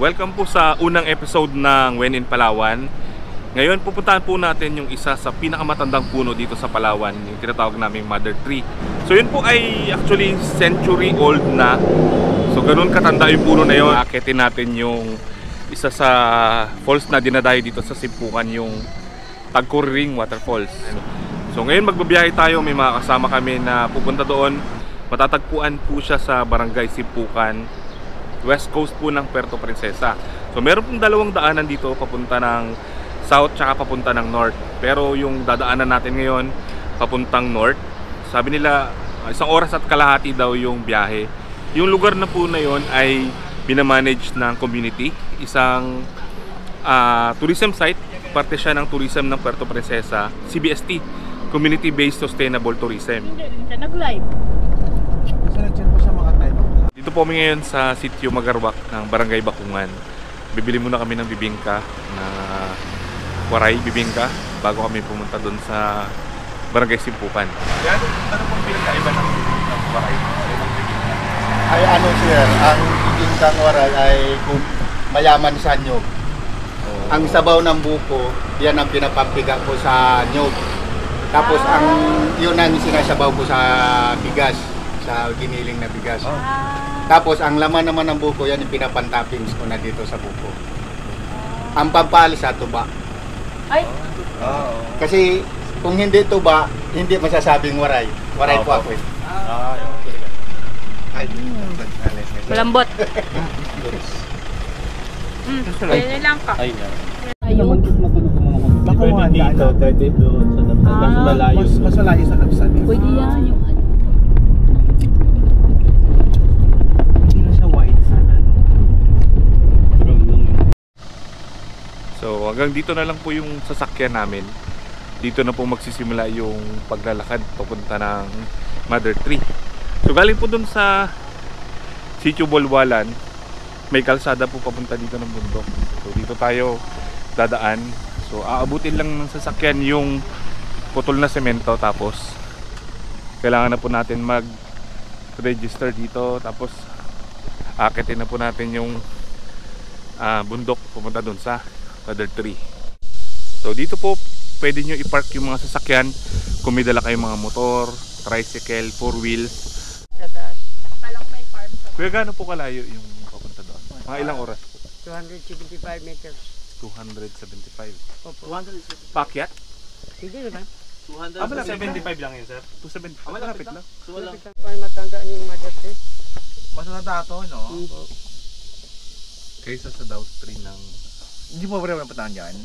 welcome po sa unang episode ng When in Palawan. Ngayon pupuntahan po natin yung isa sa pinakamatandang puno dito sa Palawan, yung tinatawag naming Mother Tree. So yun po ay actually century old na. So ganun katanda yung puno na yun. Akitin natin yung isa sa falls na dinadayo dito sa Simpukan, yung Tagkuring Waterfalls. So ngayon magbabiyahe tayo, may mga kasama kami na pupunta doon. Matatagpuan po siya sa Barangay Simpukan, West Coast po ng Puerto Princesa. So meron pong dalawang daanan dito, papunta ng south tsaka papunta ng north. Pero yung dadaanan natin ngayon papuntang north, sabi nila 1 oras at kalahati daw yung biyahe. Yung lugar na po na yon ay binamanage ng community, isang tourism site, parte siya ng tourism ng Puerto Princesa, CBST, Community Based Sustainable Tourism. Nag-live. Dito po kami ngayon sa sitio Magarwak ng Barangay Bakungan. Bibili muna kami ng bibingka na waray bibingka bago kami pumunta doon sa Barangay Simpukan. Yan, ano pong pinagkaiba ng waray? Ay ano sir, ang bibingkang waray ay mayaman sa nyog. Ang sabaw ng buko, yan ang pinapampiga ko sa nyog. Tapos yun ang sinasabaw ko sa bigas, sa giniling na bigas. Tapos ang laman naman ng buko, yan yung pinapantoppings ko na dito sa buko. Ang pampalsa, tuba. Ay! Kasi kung hindi tuba, hindi masasabing waray. Waray ko ako. Ay, Malambot. Pwede lang ka. Ayun. Bakungan dito, pwede doon sa Napsan. Mas malayo. Mas malayo sa Napsan. Pwede yan yung ano. So hanggang dito na lang po yung sasakyan namin. Dito na po magsisimula yung paglalakad papunta ng Mother Tree. So galing po dun sa Sitio Bolwalan, may kalsada po papunta dito ng bundok. So dito tayo dadaan. So aabutin lang ng sasakyan yung putol na semento, tapos kailangan na po natin mag-register dito, tapos akitin na po natin yung bundok pumunta dun sa Mother Tree. So dito po pwede nyo i-park yung mga sasakyan kung may dala kayong mga motor, tricycle, 4 wheels. Palang may farm sa Kuya, gaano po kalayo yung papunta doon? Mga ilang oras po? 275 meters. 275. Opo. 275. Pakyat? Hindi naman. 275 lang yun, sir. 275. Malapit lang. So walang Para matanda yung Mother Tree. mas natato, no? Kaysa sa downstream ng Hindi mo ba napuntahan dyan?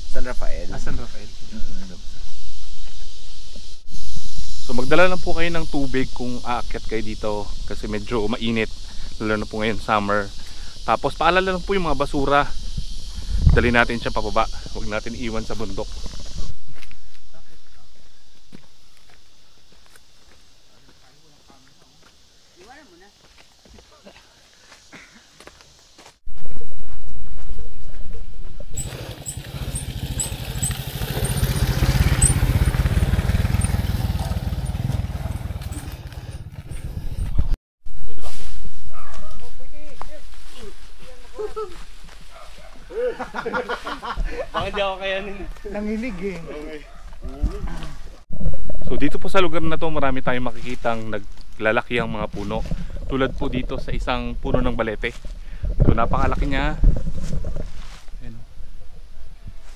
San Rafael? San Rafael. So magdala lang po kayo ng tubig kung aakyat kayo dito kasi medyo mainit, lalo na po ngayon summer. Tapos paalala lang po yung mga basura, dali natin siya pababa, huwag natin iwan sa bundok. Bakit di ako kaya nanginig eh. Okay. So dito po sa lugar na to marami tayong makikitang naglalaki ang mga puno. Tulad po dito sa isang puno ng balete. So napakalaki niya. Ayan.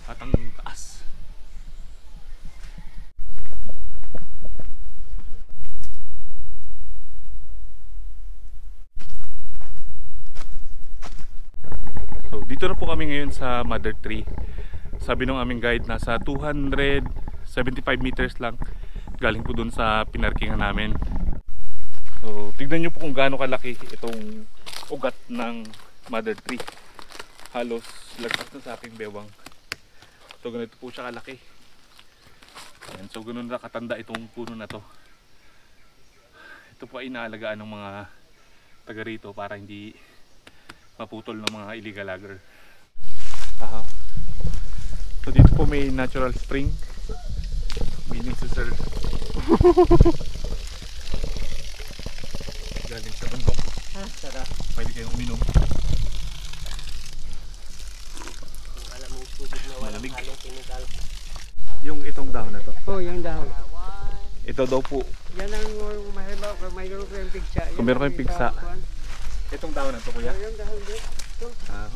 At ang taas. So dito na po kami ngayon sa Mother Tree. Sabi ng aming guide, nasa 275 meters lang galing po dun sa pinarkingan namin. So tignan nyo po kung gaano kalaki itong ugat ng Mother Tree. Halos lagpas na sa aking bewang. So ganito po siya kalaki. Ayan, so ganun na katanda itong puno na to. Ito po ay inaalagaan ng mga taga rito para hindi maputol ng mga illegal logger. So dito po may natural spring. Meaning si sir galing sa bundok. Sarap. Pwede kayong uminom. Yung itong dahon na to. Oh, yung dahon. Ito daw po. Yan ang mahibaw kung mayroon kayong pigsa. Kung meron kayong pigsa. Itong dahon na to, kuya. Yung dahon din.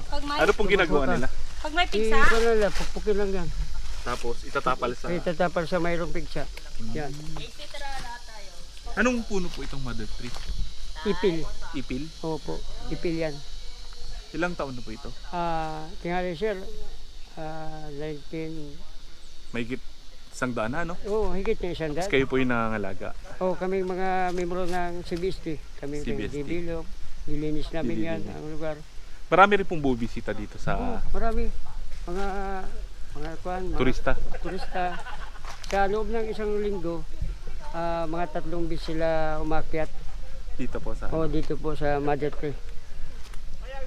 Pag may, Ano pong ginagawa nila? pag may pigsa, Ito na lang, pukpukin lang yan. Tapos itatapal sa... Itatapal sa mayroong pigsa. Yan. Anong puno po itong mother tree? Ipil. Ipil? Opo, ipil yan. Ilang taon na po ito? Tingali sir, 19... Mahigit 100 na, no? Oo, higit na isang daan. Kayo po yung nangangalaga. Oo, kami mga membro ng CBST. Kami CBST. Dibilog. Nilinis namin yan, Nililinis. ang lugar. Marami rin pong bubisita dito sa Marami. Mga kuan, mga turista. turista. Sa loob ng isang linggo, mga 3 bis sila umakyat. Dito po sa... O dito po sa Mother Tree.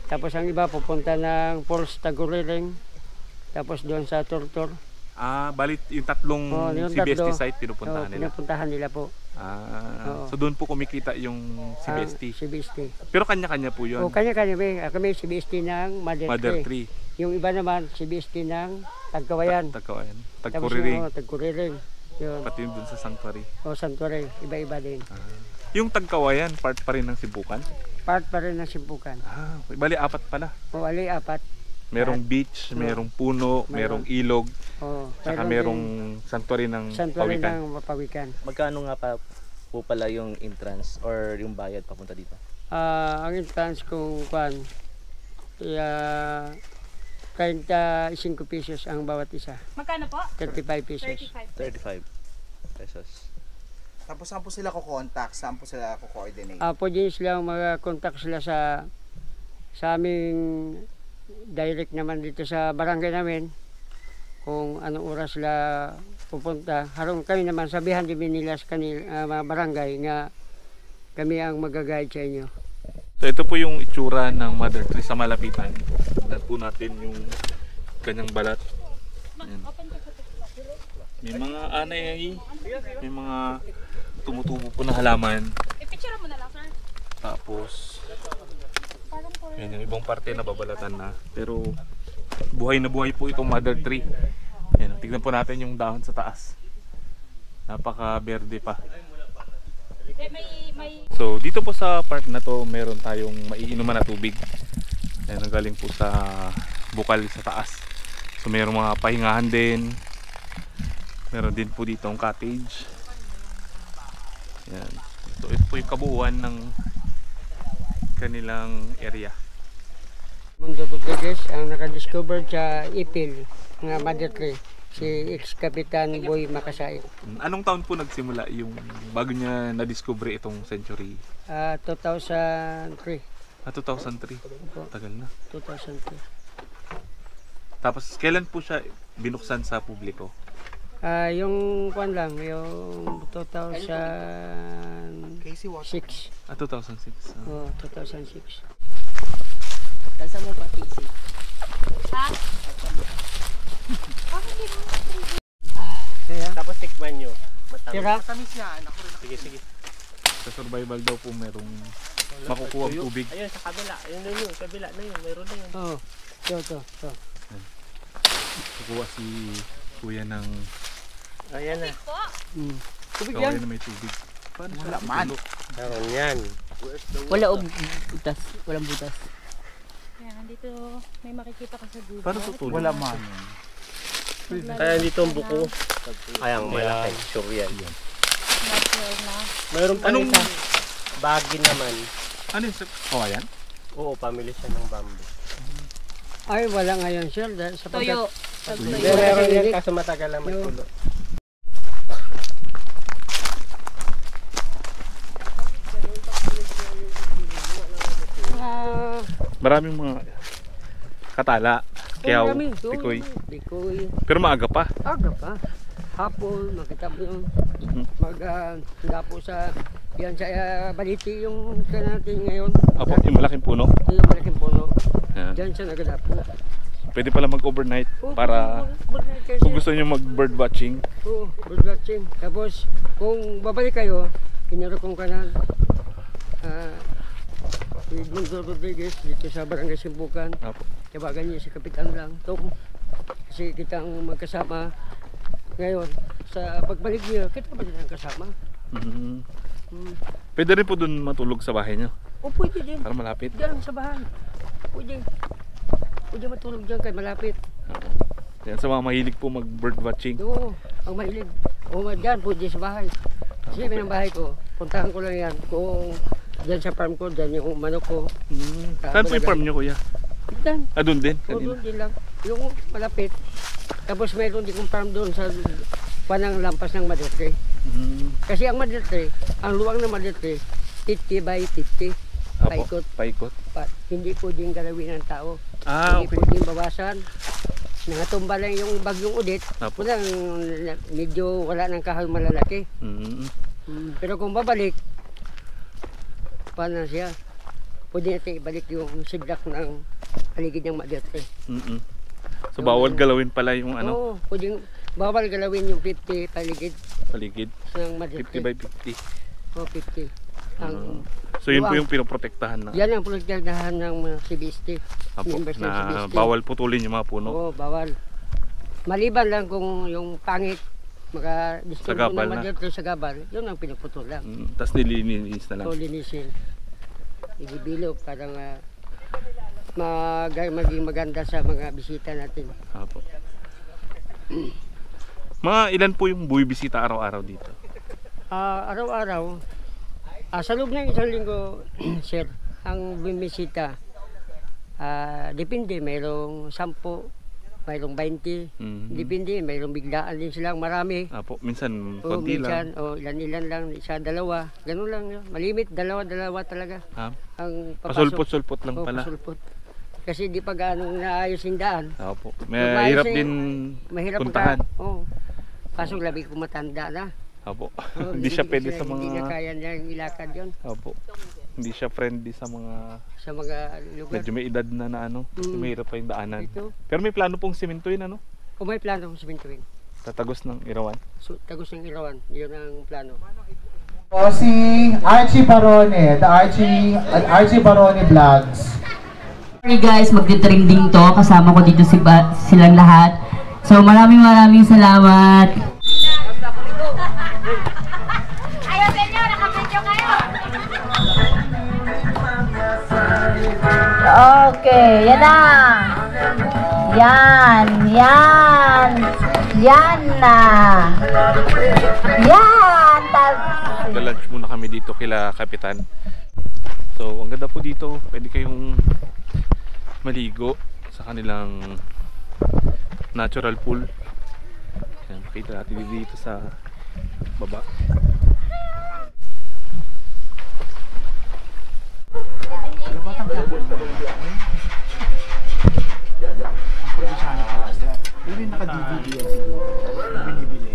Tapos ang iba pupunta ng Falls Taguriling. Tapos doon sa Tortor. Balit yung tatlong yung CBST tatlo. site pinupuntahan nila. Pinupuntahan nila po. Oo. So doon po kumikita yung CBST. CBST. Pero kanya-kanya po yun. O kanya-kanya kami CBST ng Mother Mother Tree. Tree. Yung iba naman CBST ng Tagkawayan. Tagkawayan. Tapos Tagkuriring. yung Tagkuriring. Yun. Pati yung dun sa Sanctuary. O Santuaray, iba-iba din. Yung Tagkawayan, part pa rin ng Sibukan? Part pa rin ng Simpukan. Okay. Bali, 4 pala. O ali, 4. Merong beach, merong puno, merong ilog, O, saka merong sanctuary ng Santuaray pawikan. ng Mapawikan. Magkano nga pa po pala yung entrance or yung bayad papunta dito? Ang entrance kung kwan, 35 pesos ang bawat isa. magkano po? 35 pesos. 35. 35 pesos. Tapos saan po sila kukontak? Saan po sila kukoordinate? Pwede silang mag-contact sila sa aming direct naman dito sa barangay namin kung anong oras sila pupunta. Harong kami naman sabihan din nila sa kanila mga barangay nga kami ang mag-guide sa inyo. So ito po yung itsura ng mother tree sa malapitan. Tignan po natin yung kanyang balat. Ayan. May mga anay, may mga tumutubo po na halaman. I-picture mo na lang, sir. Tapos yan yung ibang parte na babalatan na. Pero buhay na buhay po itong mother tree. Yan, tignan po natin yung dahon sa taas. Napaka-berde pa. May So dito po sa part na to meron tayong maiinuman na tubig. Ayan, ang galing po sa bukal sa taas. So meron mga pahingahan din. Meron din po dito ang cottage. Ayan. So ito po yung kabuuan ng kanilang area. Mundo Rodriguez ang nakadiscover sa Ipil nga Mother Tree, si ex-kapitan Boy Makasay. Anong taon po nagsimula yung bago niya na-discover itong century? 2003. 2003. Tagal na. 2003. Tapos kailan po siya binuksan sa publiko? Yung kwan lang, yung 2006. Casey Water. 2006. Oh, 2006. Nasa mo ba, PC? ha? Kaya, Tapos tikman nyo. Matamis. tira, Sige, sige. Sa survival daw po merong makukuha ang tubig. Ayun, sa kabila. Ayun na yun. Kabila na yun. Mayroon na yun. oh, to. Kukuha si kuya ng Ayan na. Po. Tubig kaway yan. na may tubig. Paano siya Wala man. tutulog? Meron yan. Wala butas. Walang butas. Ayan, dito may makikita ka sa Google. Paano tutulog? Wala man. Kaya dito ang buko. Ayang malaki. Sure yan. Natural na. Mayroon pa Anong- isa. Bagin naman. Ano yun? Kawayan? Oo, pamili siya ng bamboo. Ay, wala ngayon, sir. Sa Toyo. Meron yan kaso matagal lang magtulo. Maraming mga katala. Kaya tikoy. Tikoy. Pero maaga pa. Aga pa. Hapon, makita mo yung po sa yan sa baliti yung sa natin ngayon. Apo, yung malaking puno. Yung malaking puno. Yan. Diyan siya nagadapo. Pwede pala mag-overnight para kung gusto niyo mag-bird watching. Oo, bird watching. Tapos, kung babalik kayo, inarokong ka na si Mundo Rodriguez dito sa Barangay Simpukan. Apo. Tawagan niyo si Kapitan lang. Tom, Kasi kita ang magkasama ngayon. Sa pagbalik niyo, kita ba din ang kasama? Mhm. Hmm. Pwede rin po dun matulog sa bahay nyo. O pwede din. Para malapit. Diyan sa bahay. Pwede. Pwede matulog dyan kay malapit. Yan sa mga mahilig po mag bird watching. Oo, ang mahilig. O dyan, pwede sa bahay. Kasi may ng bahay ko. Puntahan ko lang yan. Kung dyan sa farm ko, dyan yung manok ko. Saan po yung farm nyo, kuya? Dyan. Ah, dun din? O Kanina. doon din lang. Yung malapit. Tapos mayroon din kong farm doon sa panang lampas ng Maderte. Kasi ang Maderte, ang luwang ng Maderte, 50 by 50. Apo, Paikot. paikot. Hindi pwedeng galawin ng tao. Ah, Hindi okay. pwedeng bawasan. Nangatumba lang yung bagyong Udit. Apo. Medyo wala ng kahoy malalaki. Pero kung babalik, paano siya? Pwede natin ibalik yung siblak ng paligid ng Maderte. So bawal galawin pala yung ano, Oo, pwedeng bawal galawin yung 50 paligid. ng Maderte. 50 by 50. O 50. Ang, So yun po luwang. yung pinoprotektahan na. Yan ang protektahan ng mga CBST. Apo, Members ng na CBST. bawal putulin yung mga puno. Oo, bawal. Maliban lang kung yung pangit, Sa maka-disturbo gabal ng na. Maderte sa gabal, yun ang pinuputol lang. Tapos nililinis na lang. So, linisin. Ibibilog para nga maging maganda sa mga bisita natin. Apo. Mga ilan po yung buwibisita araw-araw dito? Araw-araw, sa loob ng isang linggo, sir, ang bumisita, depende, mayroong 10, mayroong 20, depende, mayroong biglaan din silang marami. Apo, minsan O konti minsan, lang. o ilan-ilan lang, isa, dalawa, ganun lang yun. Malimit, dalawa talaga. Ang papasok. Pasulpot-sulpot lang Oo, pala. pasulpot. Kasi di pa gaano naayos yung daan. Apo. Maayos Mahirap na din mahirap puntahan. Oo. Kaso labi ko matanda na. Apo. Oo, Hindi siya pwede sa Hindi na mga kaya niya ilakad yun Apo. Hindi siya friendly sa mga sa mga lugar. medyo may edad na ano. Kasi mahirap pa yung daanan. Ito. Pero may plano pong simentuin ano? Kung may plano kung simentuin. Tatagos ng Irawan. So, tagos ng Irawan. Yun ang plano. O si Archie Barone, the Archie Barone Vlogs. Sorry guys, magti-trending to. Kasama ko dito silang lahat. So maraming salamat. Ayaw sa inyo, nakapityo kayo. Okay, yan na. Yan na. Yan. Lunch muna kami dito kila Kapitan. So, ang ganda po dito. Pwede kayong maligo sa kanilang natural pool. Ayan, makita natin dito sa baba. Yung naka-DVD yan siguro. Binibili.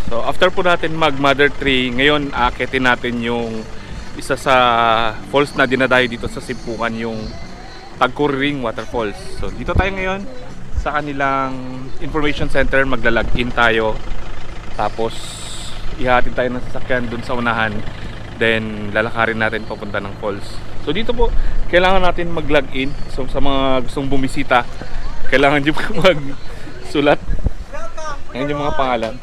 So after po natin mag Mother Tree, ngayon aakitin natin yung isa sa falls na dinadayo dito sa Simpukan, yung Tagkuriring Waterfalls. So dito tayo ngayon sa kanilang information center, magla-log-in tayo. Tapos ihatid tayo ng sasakyan dun sa unahan. Then lalakarin natin papunta ng falls. So dito po kailangan natin mag-log-in. So sa mga gustong bumisita, kailangan nyo mag-sulat. Ngayon yung mga pangalan.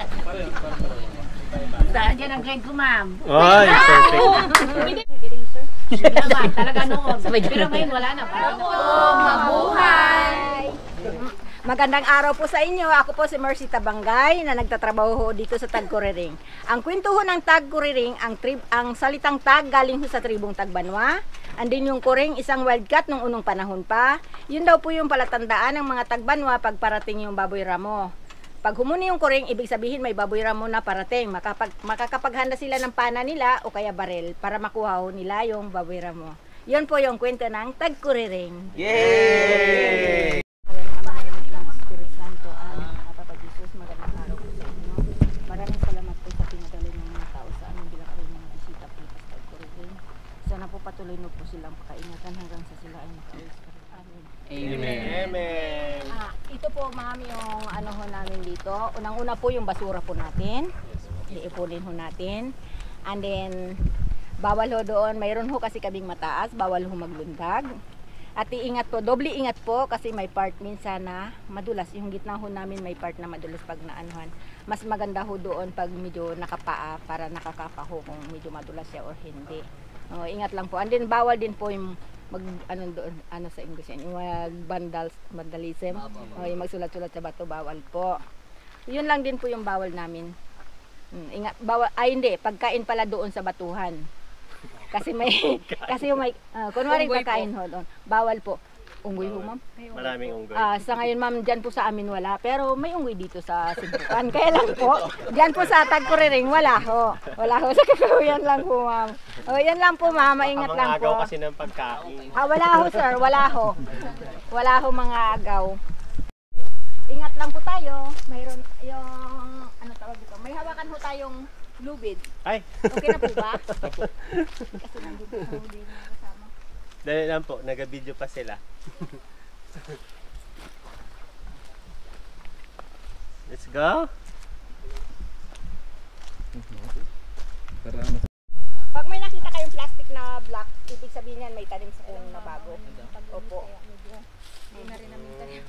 Diyan ang grade ko, ma'am. Ay, perfect. Naman, talaga noon. Pero ngayon wala na. Mabuhay! Magandang araw po sa inyo. Ako po si Mercy Tabangay na nagtatrabaho dito sa Tagkuriring. Ang kwento ho ng Tagkuriring, ang salitang tag galing ho sa tribong Tagbanwa. Andin yung kuring, isang wildcat nung unong panahon pa. Yun daw po yung palatandaan ng mga Tagbanwa pag parating yung baboy ramo. Pag humuni yung kuring, ibig sabihin may baboy ramo na parating. Makakapaghanda sila ng pana nila o kaya baril para makuha ho nila yung baboy ramo. Yun po yung kwento ng Tagkuriring. Yay! Maraming salamat po sa pinadala ng mga tao sa amin bilang kayo mga bisita po sa Tagkuriring. Sana po patuloy na po silang pakaingatan hanggang sa sila ay makauwi sa amin. Amen. Amen. Ito po ma'am yung ano ho namin dito. Unang-una po yung basura po natin. Iipunin ho natin. And then bawal ho doon, mayroon ho kasi kaming mataas, bawal ho maglundag. At iingat po, doble ingat po kasi may part minsan na madulas. Yung gitna ho namin may part na madulas pag naanuhan. Mas maganda ho doon pag medyo nakapaa para nakakapa ho kung medyo madulas siya or hindi. Ingat lang po. And then bawal din po yung sa English yan, yung vandalism. Yung magsulat-sulat sa bato, bawal po. Yun lang din po yung bawal namin. Ingat, bawal, hindi, pagkain pala doon sa batuhan. Kasi yung may kunwari kakain ho doon. Bawal po. Unggoy ho, ma'am? Maraming unggoy. Sa ngayon, ma'am, dyan po sa amin wala. Pero may unggoy dito sa Sibukan. Kaya lang po, dyan po sa Tagkuriring, wala ho. Wala ho sa Kakahuyan lang po, ma'am. Yan lang po, ma'am. Maingat lang po. Mga agaw kasi ng pagkain. Wala ho, sir. Wala ho. Wala ho mga agaw. Ingat lang po tayo. Mayroon yung, ano tawag dito? May hawakan ho tayong lubid. Ay! Okay na po ba? Kasi nandito po din kasama. Dali lang po, nag-video pa sila. Let's go! Pag may nakita kayong plastic na black, ibig sabihin yan may tanim sa puno na bago. Opo. Hindi na rin namin tayo.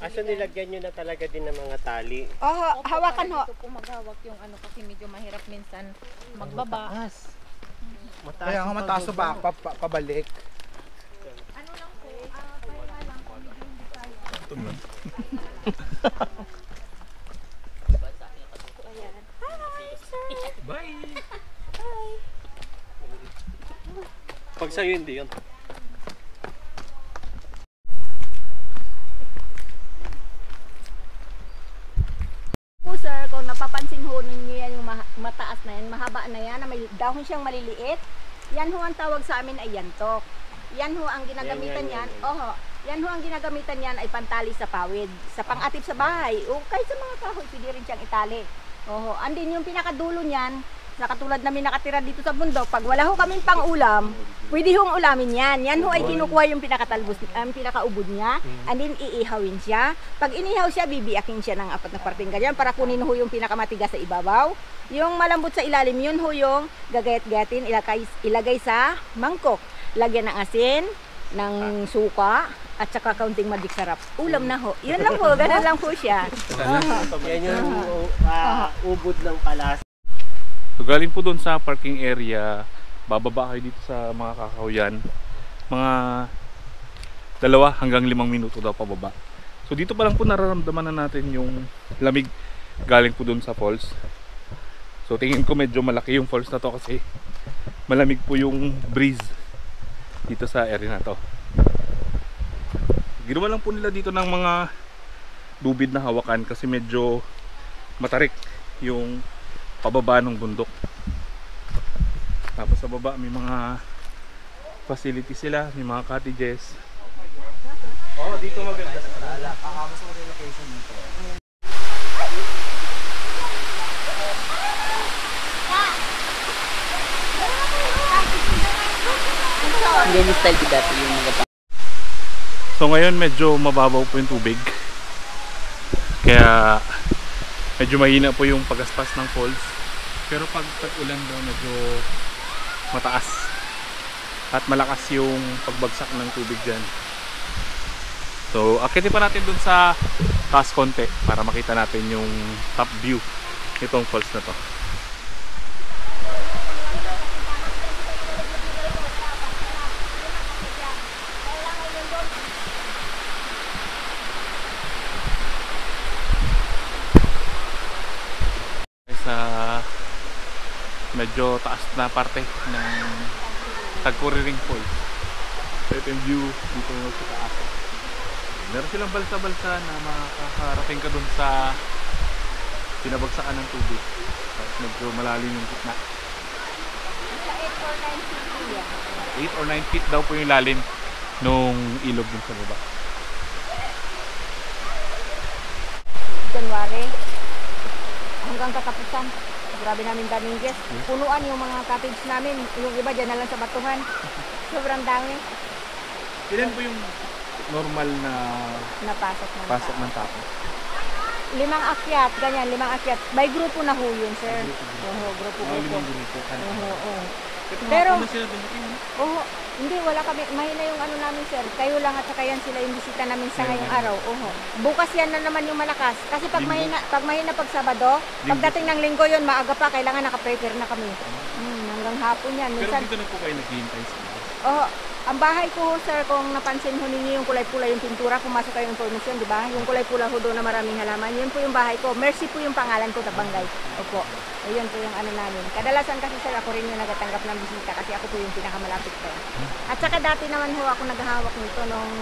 Aso nilagyan nyo na talaga din ng mga tali. Hawakan ho. Ito po maghawak yung ano kasi medyo mahirap minsan magbaba. Kaya nga mataas ba pabalik. Ano lang po, kaya lang kung medyo hindi kaya. Bye! Pag sa'yo hindi yun. Sir, kung napapansin ho ninyo yan yung mataas na yan, mahaba na yan, na may dahon siyang maliliit, yan ho ang tawag sa amin ay yantok. Yan ho ang ginagamitan yan. Oho, yan ho ang ginagamitan yan ay pantali sa pawid, sa pangatip sa bahay, o kahit sa mga kahoy, pwede rin siyang itali. Oho, andin yung pinakadulo niyan, na katulad namin nakatira dito sa bundok, pag wala ho kaming pang-ulam, pwede hong ulamin yan. Yan ho ay kinukuha yung pinakatalbos, pinakaubod niya, and then iihawin siya. Pag inihaw siya, bibiyakin siya ng 4 na parting ganyan para kunin ho yung pinakamatigas sa ibabaw. Yung malambot sa ilalim, yun ho yung gagayat-gayatin, ilagay sa mangkok. Lagyan ng asin, ng suka, at saka kaunting magic sarap. Ulam na ho. Yun lang ho, ganun lang po siya. Yan yung ubod ng palas. So galing po doon sa parking area, bababa kayo dito sa mga kakahuyan. Mga 2 hanggang 5 minuto daw pababa. So dito pa lang po nararamdaman na natin yung lamig galing po doon sa falls. So tingin ko medyo malaki yung falls na to kasi malamig po yung breeze dito sa area na to. Ginawa lang po nila dito ng mga lubid na hawakan kasi medyo matarik yung pababa ng bundok. Tapos sa baba may mga facilities sila, may mga cottages. Dito maganda sa Tarala. Mas maganda yung location nito. Ganyan yung style ko dati yung mga. So ngayon medyo mababaw po yung tubig. Kaya medyo mahina po yung pagaspas ng falls. Pero pag tag-ulan daw medyo mataas. At malakas yung pagbagsak ng tubig dyan. So akitin pa natin dun sa taas konti para makita natin yung top view nitong falls na to. Sa medyo taas na parte ng Tagkuriring Falls. So ito yung view dito sa taas. Meron silang balsa-balsa na makakarating ka dun sa pinabagsakan ng tubig. Medyo malalim yung gitna. 8 or 9 feet daw po yung lalim nung ilog dun sa baba. January hanggang katapusan. Grabe namin daming guest. Punuan yung mga cottage namin. Yung iba dyan na lang sa batuhan. Sobrang dami. Ilan po yung normal na napasok ng tao? 5 akyat, ganyan, 5 akyat. By grupo na ho yun, sir. Oo, grupo. Grupo. Pero, Ano sila dumating? oo, hindi, wala kami, mahina yung ano namin sir, kayo lang at saka yan sila yung bisita namin sa ngayong araw. Oo. Bukas yan na naman yung malakas. Kasi pag mahina pag Sabado, pagdating ng Linggo yun, maaga pa, kailangan naka-prepare na kami. Hanggang hapon yan. Pero Minsan, dito na po kayo naghihintay sa labas. Oo. Ang bahay ko, sir, kung napansin ho ninyo yung kulay-pula yung pintura, pumasok kayo yung information, di ba? Yung kulay-pula ho doon na maraming halaman, yun po yung bahay ko. Mercy po yung pangalan ko, Tabanggay. Opo. Ayun po yung ano namin. Kadalasan kasi, sir, ako rin yung nagatanggap ng bisita kasi ako po yung pinakamalapit ko. At saka dati naman ho ako naghahawak nito nung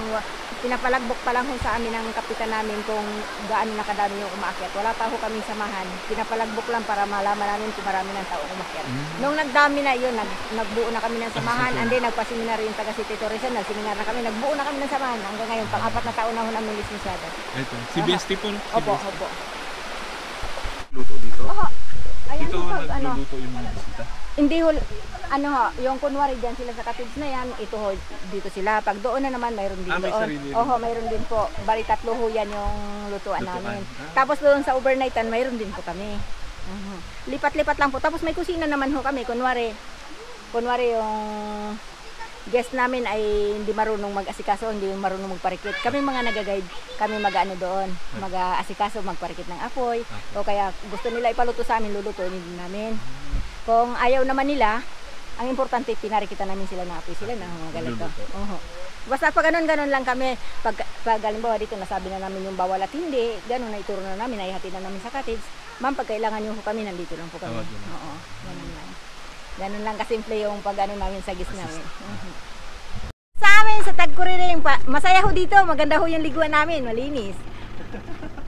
pinapalagbok pa lang ho sa amin ng kapitan namin kung gaano na kadami yung umaakyat. Wala pa ho kaming samahan. Pinapalagbok lang para malaman namin kung marami ng tao umaakyat. Nung nagdami na yun, nagbuo na kami ng samahan, and then nagpa-seminar yung taga City Tourism, nag-seminar na kami, nagbuo na kami ng samahan. Hanggang ngayon, pang-4 na taon na ho namin lisensyado. Ito, si BST po, no? Opo, opo. Luto dito? Oo. Ayan Dito ho, pag ano. nagluluto yung mga bisita? Hindi ho, ano ho, yung kunwari dyan sila sa cottage na yan, ito ho, dito sila. Pag doon na naman, mayroon din may doon. sarili rin. Oho, mayroon din po. Bali, 3 ho yan yung lutuan namin. Tapos doon sa overnightan, mayroon din po kami. Lipat-lipat lang po. Tapos may kusina naman ho kami. Kunwari yung guest namin ay hindi marunong mag-asikaso, hindi marunong magparikit. Kami mga nag-guide, kami mag-ano doon, mag-asikaso, magparikit ng apoy. O kaya gusto nila ipaluto sa amin, lulutuin din namin. Kung ayaw naman nila, ang importante, pinarikitan namin sila ng apoy, sila na mga ganito. Basta pag ganun lang kami, pag halimbawa dito nasabi na namin yung bawal at hindi, ganun na ituro na namin, naihatid na namin sa cottage. Ma'am, pag kailangan nyo po kami, nandito lang po kami. Oo, ganun lang. Ganun lang kasimple yung pag-ano namin sa gis namin. Sa amin, sa Tagkuriring, masaya ho dito. Maganda ho yung liguan namin, malinis.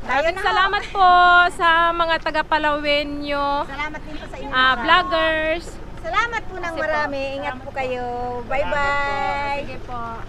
Salamat po sa mga taga-Palawenyo. Salamat din po sa inyo. Vloggers. Salamat po ng marami. Ingat po kayo. Bye-bye. Sige po.